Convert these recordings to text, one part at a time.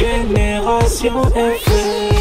Génération FM.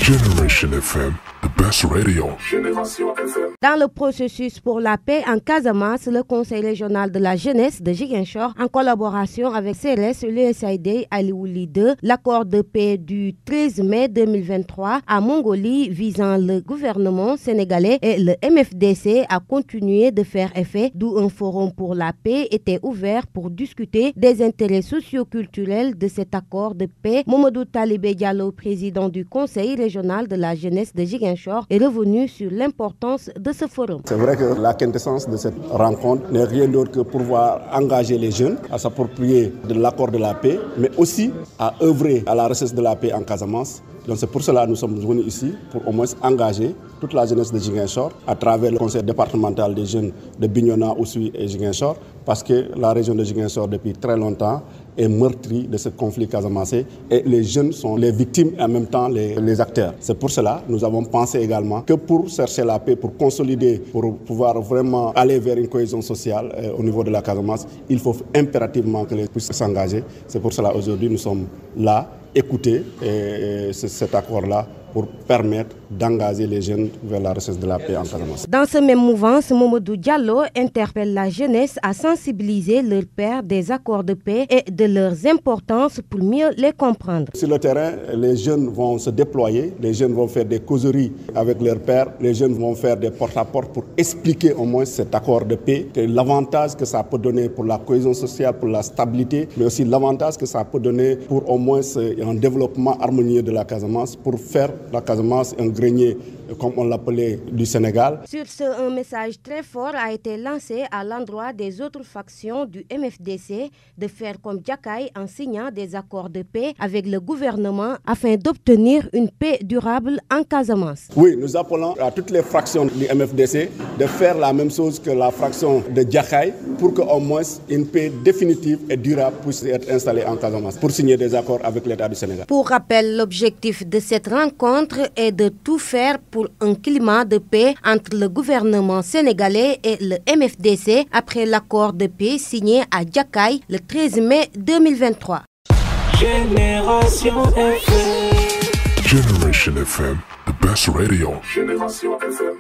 Generation FM, the best radio. Génération FM. Dans le processus pour la paix en Casamance, le Conseil régional de la jeunesse de Ziguinchor, en collaboration avec CLS, l'USAID, Aliouli 2, l'accord de paix du 13 mai 2023 à Mongolie visant le gouvernement sénégalais et le MFDC a continué de faire effet, d'où un forum pour la paix était ouvert pour discuter des intérêts socio-culturels de cet accord de paix. Mamadou Talibé Diallo, président du Conseil régional de la jeunesse de Ziguinchor, est revenu sur l'importance de ce forum. C'est vrai que la quintessence de cette rencontre n'est rien d'autre que pouvoir engager les jeunes à s'approprier de l'accord de la paix, mais aussi à œuvrer à la recherche de la paix en Casamance. Donc c'est pour cela que nous sommes venus ici, pour au moins engager toute la jeunesse de Ziguinchor à travers le conseil départemental des jeunes de Bignona, Oussouye et Ziguinchor, parce que la région de Ziguinchor depuis très longtemps est meurtrie de ce conflit casamançais et les jeunes sont les victimes et en même temps les acteurs. C'est pour cela que nous avons pensé également que pour chercher la paix, pour consolider, pour pouvoir vraiment aller vers une cohésion sociale au niveau de la Casamance, il faut impérativement que les puissent s'engager. C'est pour cela aujourd'hui nous sommes là, écouter cet accord-là pour permettre d'engager les jeunes vers la recherche de la paix en Casamance. Dans ce même mouvance, Mamadou Diallo interpelle la jeunesse à sensibiliser leurs pairs des accords de paix et de leurs importances pour mieux les comprendre. Sur le terrain, les jeunes vont se déployer, les jeunes vont faire des causeries avec leurs pairs, les jeunes vont faire des porte-à-porte pour expliquer au moins cet accord de paix, l'avantage que ça peut donner pour la cohésion sociale, pour la stabilité, mais aussi l'avantage que ça peut donner pour au moins un développement harmonieux de la Casamance, pour faire la Casamance un grenier, comme on l'appelait, du Sénégal. Sur ce, un message très fort a été lancé à l'endroit des autres factions du MFDC de faire comme Djakaï en signant des accords de paix avec le gouvernement afin d'obtenir une paix durable en Casamance. Oui, nous appelons à toutes les fractions du MFDC de faire la même chose que la fraction de Djakaï pour qu'au moins une paix définitive et durable puisse être installée en Casamance pour signer des accords avec l'État du Sénégal. Pour rappel, l'objectif de cette rencontre est de tout faire pour un climat de paix entre le gouvernement sénégalais et le MFDC après l'accord de paix signé à Djakaï le 13 mai 2023. Génération FM. Generation FM, the best radio. Génération FM.